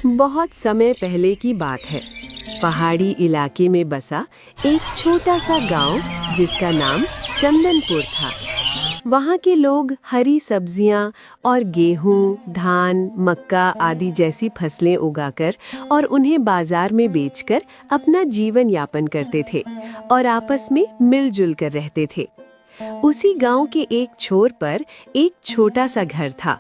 बहुत समय पहले की बात है। पहाड़ी इलाके में बसा एक छोटा सा गांव जिसका नाम चंदनपुर था। वहाँ के लोग हरी सब्जियाँ और गेहूँ, धान, मक्का आदि जैसी फसलें उगाकर और उन्हें बाजार में बेचकर अपना जीवन यापन करते थे और आपस में मिलजुल कर रहते थे। उसी गांव के एक छोर पर एक छोटा सा घर था।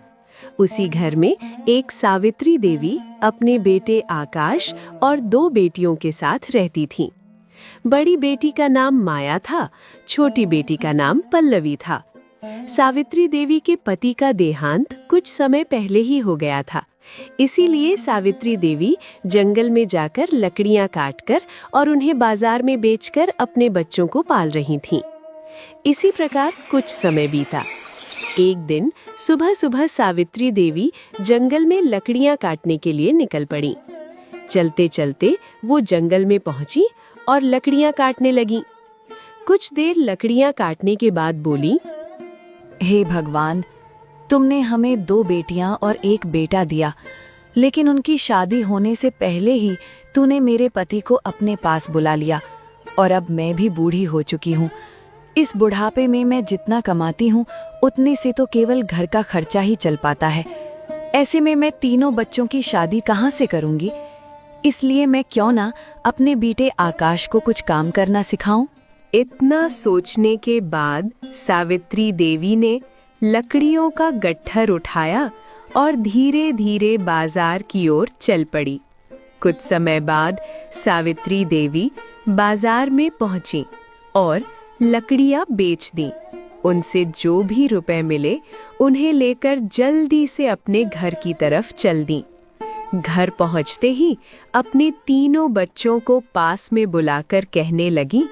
उसी घर में एक सावित्री देवी अपने बेटे आकाश और 2 बेटियों के साथ रहती थीं। बड़ी बेटी का नाम माया था, छोटी बेटी का नाम पल्लवी था। सावित्री देवी के पति का देहांत कुछ समय पहले ही हो गया था। इसीलिए सावित्री देवी जंगल में जाकर लकड़ियां काटकर और उन्हें बाजार में बेचकर अपने बच्चों को पाल रही थीं। इसी प्रकार कुछ समय बीता। एक दिन सुबह सुबह सावित्री देवी जंगल में लकड़ियां काटने के लिए निकल पड़ी। चलते चलते वो जंगल में पहुंची और लकड़ियां काटने लगी। कुछ देर लकड़ियां काटने के बाद बोली, हे भगवान, तुमने हमें 2 बेटियां और 1 बेटा दिया, लेकिन उनकी शादी होने से पहले ही तूने मेरे पति को अपने पास बुला लिया और अब मैं भी बूढ़ी हो चुकी हूँ। इस बुढ़ापे में मैं जितना कमाती हूँ उतने से तो केवल घर का खर्चा ही चल पाता है। ऐसे में मैं तीनों बच्चों की शादी कहाँ से करूँगी? इसलिए मैं क्यों ना अपने बेटे आकाश को कुछ काम करना सिखाऊं? इतना सोचने के बाद सावित्री देवी ने लकड़ियों का गट्ठर उठाया और धीरे धीरे बाजार की ओर चल पड़ी। कुछ समय बाद सावित्री देवी बाजार में पहुंची और लकड़ियां बेच दी। उनसे जो भी रुपए मिले उन्हें लेकर जल्दी से अपने घर की तरफ चल दी। घर पहुंचते ही अपने तीनों बच्चों को पास में बुलाकर कहने लगी,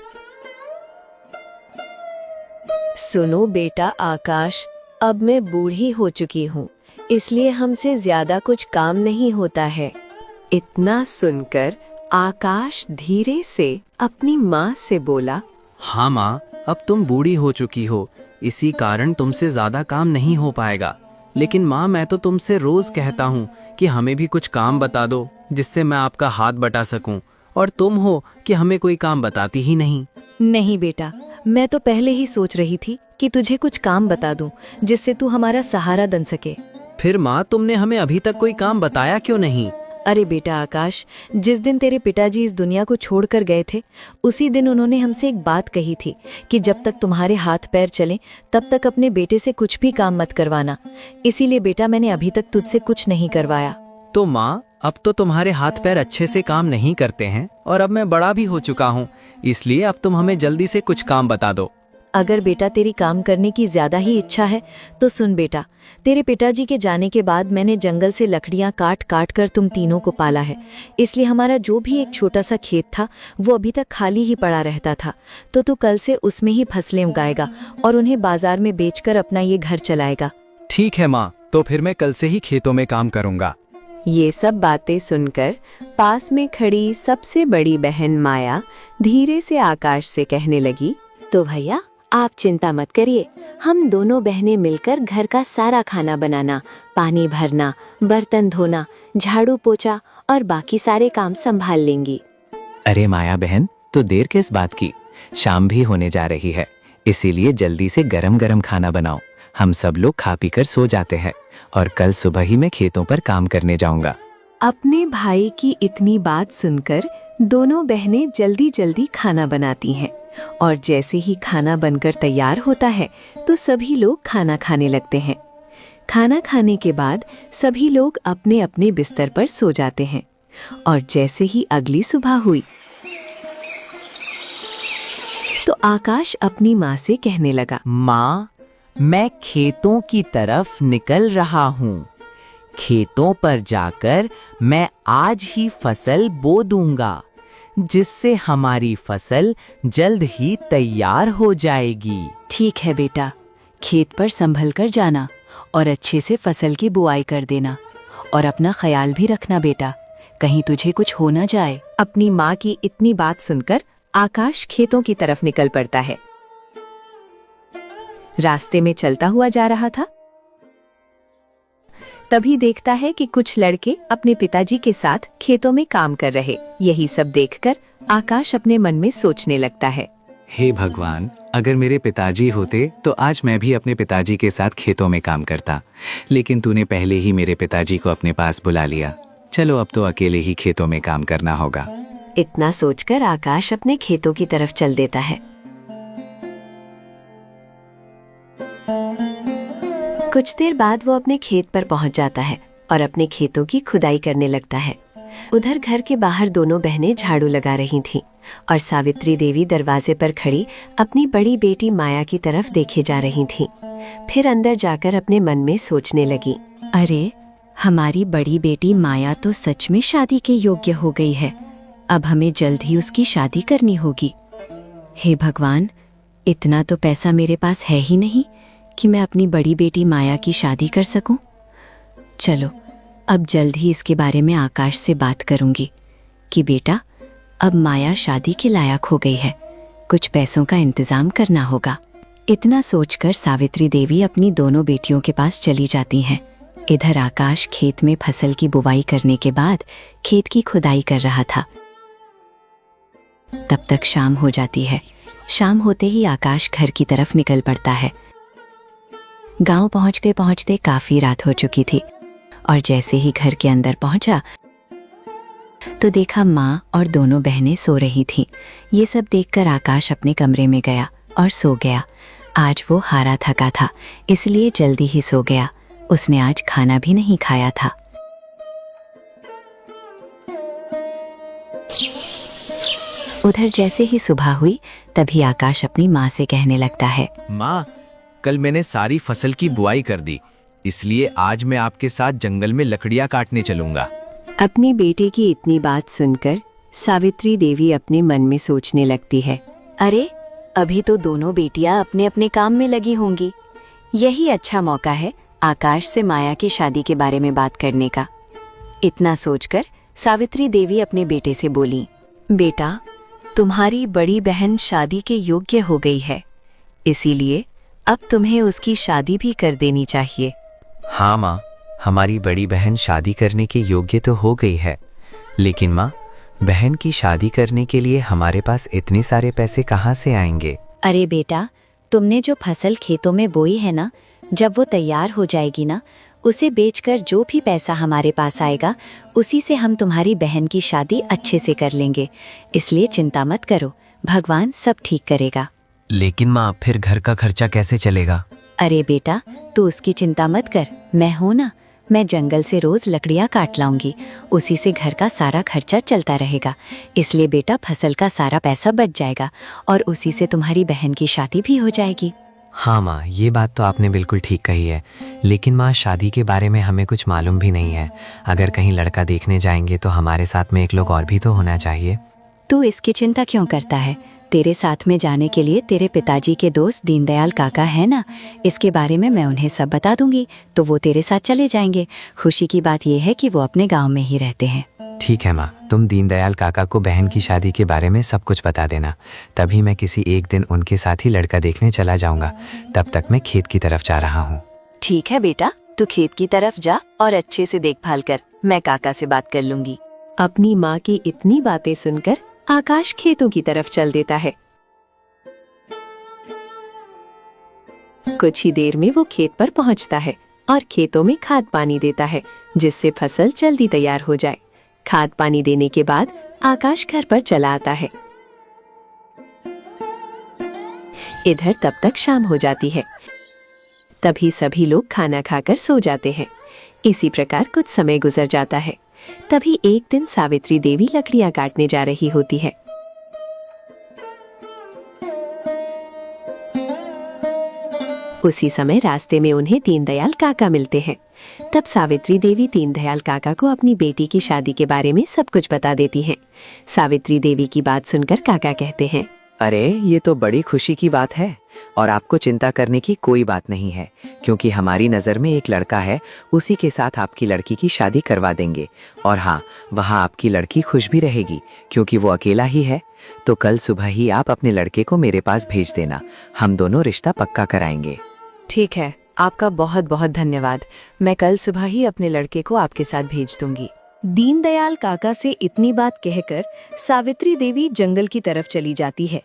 सुनो बेटा आकाश, अब मैं बूढ़ी हो चुकी हूँ, इसलिए हमसे ज्यादा कुछ काम नहीं होता है। इतना सुनकर आकाश धीरे से अपनी माँ से बोला, हाँ माँ, अब तुम बूढ़ी हो चुकी हो, इसी कारण तुमसे ज्यादा काम नहीं हो पाएगा। लेकिन माँ, मैं तो तुमसे रोज कहता हूँ कि हमें भी कुछ काम बता दो जिससे मैं आपका हाथ बटा सकूं, और तुम हो कि हमें कोई काम बताती ही नहीं। नहीं बेटा, मैं तो पहले ही सोच रही थी कि तुझे कुछ काम बता दूं जिससे तू हमारा सहारा बन सके। फिर माँ, तुमने हमें अभी तक कोई काम बताया क्यों नहीं? अरे बेटा आकाश, जिस दिन तेरे पिताजी इस दुनिया को छोड़कर गए थे, उसी दिन उन्होंने हमसे एक बात कही थी कि जब तक तुम्हारे हाथ पैर चलें तब तक अपने बेटे से कुछ भी काम मत करवाना। इसीलिए बेटा मैंने अभी तक तुझसे कुछ नहीं करवाया। तो माँ, अब तो तुम्हारे हाथ पैर अच्छे से काम नहीं करते हैं और अब मैं बड़ा भी हो चुका हूँ, इसलिए अब तुम हमें जल्दी से कुछ काम बता दो। अगर बेटा तेरी काम करने की ज्यादा ही इच्छा है तो सुन बेटा, तेरे पिताजी के जाने के बाद मैंने जंगल से लकड़ियां काट काट कर तुम तीनों को पाला है। इसलिए हमारा जो भी एक छोटा सा खेत था वो अभी तक खाली ही पड़ा रहता था। तो तू कल से उसमें ही फसलें उगाएगा और उन्हें बाजार में बेचकर अपना ये घर चलाएगा। ठीक है माँ, तो फिर मैं कल से ही खेतों में काम करूँगा। ये सब बातें सुनकर पास में खड़ी सबसे बड़ी बहन माया धीरे से आकाश से कहने लगी, तो भैया आप चिंता मत करिए, हम दोनों बहनें मिलकर घर का सारा खाना बनाना, पानी भरना, बर्तन धोना, झाड़ू पोछा और बाकी सारे काम संभाल लेंगी। अरे माया बहन, तो देर किस बात की? शाम भी होने जा रही है, इसीलिए जल्दी से गरम गरम खाना बनाओ। हम सब लोग खा पी कर सो जाते हैं और कल सुबह ही मैं खेतों पर काम करने जाऊंगा। अपने भाई की इतनी बात सुनकर दोनों बहनें जल्दी जल्दी खाना बनाती हैं और जैसे ही खाना बनकर तैयार होता है तो सभी लोग खाना खाने लगते हैं। खाना खाने के बाद सभी लोग अपने अपने बिस्तर पर सो जाते हैं और जैसे ही अगली सुबह हुई तो आकाश अपनी माँ से कहने लगा, माँ, मैं खेतों की तरफ निकल रहा हूँ। खेतों पर जाकर मैं आज ही फसल बो दूंगा, जिससे हमारी फसल जल्द ही तैयार हो जाएगी। ठीक है बेटा, खेत पर संभल कर जाना और अच्छे से फसल की बुआई कर देना और अपना ख्याल भी रखना बेटा, कहीं तुझे कुछ हो ना जाए। अपनी माँ की इतनी बात सुनकर आकाश खेतों की तरफ निकल पड़ता है। रास्ते में चलता हुआ जा रहा था तभी देखता है कि कुछ लड़के अपने पिताजी के साथ खेतों में काम कर रहे। यही सब देखकर आकाश अपने मन में सोचने लगता है, हे भगवान, अगर मेरे पिताजी होते तो आज मैं भी अपने पिताजी के साथ खेतों में काम करता, लेकिन तूने पहले ही मेरे पिताजी को अपने पास बुला लिया। चलो अब तो अकेले ही खेतों में काम करना होगा। इतना सोचकर आकाश अपने खेतों की तरफ चल देता है। कुछ देर बाद वो अपने खेत पर पहुंच जाता है और अपने खेतों की खुदाई करने लगता है। उधर घर के बाहर दोनों बहनें झाड़ू लगा रही थीं और सावित्री देवी दरवाजे पर खड़ी अपनी बड़ी बेटी माया की तरफ देखे जा रही थीं। फिर अंदर जाकर अपने मन में सोचने लगी, अरे, हमारी बड़ी बेटी माया तो सच में शादी के योग्य हो गई है। अब हमें जल्द ही उसकी शादी करनी होगी। हे भगवान, इतना तो पैसा मेरे पास है ही नहीं कि मैं अपनी बड़ी बेटी माया की शादी कर सकूं। चलो, अब जल्द ही इसके बारे में आकाश से बात करूंगी कि बेटा, अब माया शादी के लायक हो गई है, कुछ पैसों का इंतजाम करना होगा। इतना सोचकर सावित्री देवी अपनी दोनों बेटियों के पास चली जाती हैं। इधर आकाश खेत में फसल की बुवाई करने के बाद खेत की खुदाई कर रहा था। तब तक शाम हो जाती है। शाम होते ही आकाश घर की तरफ निकल पड़ता है। गांव पहुंचते पहुंचते काफी रात हो चुकी थी और जैसे ही घर के अंदर पहुंचा तो देखा माँ और दोनों बहनें सो रही थीं। ये सब देखकर आकाश अपने कमरे में गया और सो गया। आज वो हारा थका था, इसलिए जल्दी ही सो गया। उसने आज खाना भी नहीं खाया था। उधर जैसे ही सुबह हुई तभी आकाश अपनी माँ से कहने लगता है, माँ, कल मैंने सारी फसल की बुआई कर दी, इसलिए आज मैं आपके साथ जंगल में लकड़ियाँ काटने चलूंगा। अपनी बेटे की इतनी बात सुनकर सावित्री देवी अपने मन में सोचने लगती है, अरे, अभी तो दोनों बेटियां अपने अपने काम में लगी होंगी। यही अच्छा मौका है आकाश से माया की शादी के बारे में बात करने का। इतना सोचकर सावित्री देवी अपने बेटे से बोली, बेटा, तुम्हारी बड़ी बहन शादी के योग्य हो गई है, इसीलिए अब तुम्हें उसकी शादी भी कर देनी चाहिए। हाँ माँ, हमारी बड़ी बहन शादी करने के योग्य तो हो गई है, लेकिन माँ, बहन की शादी करने के लिए हमारे पास इतने सारे पैसे कहाँ से आएंगे? अरे बेटा, तुमने जो फसल खेतों में बोई है ना, जब वो तैयार हो जाएगी ना, उसे बेचकर जो भी पैसा हमारे पास आएगा उसी से हम तुम्हारी बहन की शादी अच्छे से कर लेंगे। इसलिए चिंता मत करो, भगवान सब ठीक करेगा। लेकिन माँ, फिर घर का खर्चा कैसे चलेगा? अरे बेटा, तू उसकी चिंता मत कर, मैं हूं ना। मैं जंगल से रोज लकड़ियां काट लाऊंगी, उसी से घर का सारा खर्चा चलता रहेगा। इसलिए बेटा, फसल का सारा पैसा बच जाएगा और उसी से तुम्हारी बहन की शादी भी हो जाएगी। हाँ माँ, ये बात तो आपने बिल्कुल ठीक कही है, लेकिन माँ, शादी के बारे में हमें कुछ मालूम भी नहीं है। अगर कहीं लड़का देखने जाएंगे तो हमारे साथ में एक लोग और भी तो होना चाहिए। तू इसकी चिंता क्यों करता है? तेरे साथ में जाने के लिए तेरे पिताजी के दोस्त दीनदयाल काका है ना, इसके बारे में मैं उन्हें सब बता दूंगी तो वो तेरे साथ चले जाएंगे। खुशी की बात यह है कि वो अपने गांव में ही रहते हैं। ठीक है माँ, तुम दीनदयाल काका को बहन की शादी के बारे में सब कुछ बता देना, तभी मैं किसी एक दिन उनके साथ ही लड़का देखने चला जाऊंगा। तब तक मैं खेत की तरफ जा रहा हूँ। ठीक है बेटा, तू खेत की तरफ जा और अच्छे से देखभाल कर, मैं काका से बात कर लूंगी। अपनी माँ की इतनी बातें सुनकर आकाश खेतों की तरफ चल देता है। कुछ ही देर में वो खेत पर पहुंचता है और खेतों में खाद पानी देता है, जिससे फसल जल्दी तैयार हो जाए। खाद पानी देने के बाद आकाश घर पर चला आता है। इधर तब तक शाम हो जाती है। तभी सभी लोग खाना खाकर सो जाते हैं। इसी प्रकार कुछ समय गुजर जाता है। तभी एक दिन सावित्री देवी लकड़ियां काटने जा रही होती है। उसी समय रास्ते में उन्हें दीनदयाल काका मिलते हैं। तब सावित्री देवी दीनदयाल काका को अपनी बेटी की शादी के बारे में सब कुछ बता देती हैं। सावित्री देवी की बात सुनकर काका कहते हैं, अरे, ये तो बड़ी खुशी की बात है और आपको चिंता करने की कोई बात नहीं है, क्योंकि हमारी नज़र में एक लड़का है, उसी के साथ आपकी लड़की की शादी करवा देंगे। और हाँ, वहाँ आपकी लड़की खुश भी रहेगी क्योंकि वो अकेला ही है। तो कल सुबह ही आप अपने लड़के को मेरे पास भेज देना, हम दोनों रिश्ता पक्का कराएंगे। ठीक है, आपका बहुत बहुत धन्यवाद। मैं कल सुबह ही अपने लड़के को आपके साथ भेज दूंगी। दीनदयाल काका से इतनी बात कहकर सावित्री देवी जंगल की तरफ चली जाती है।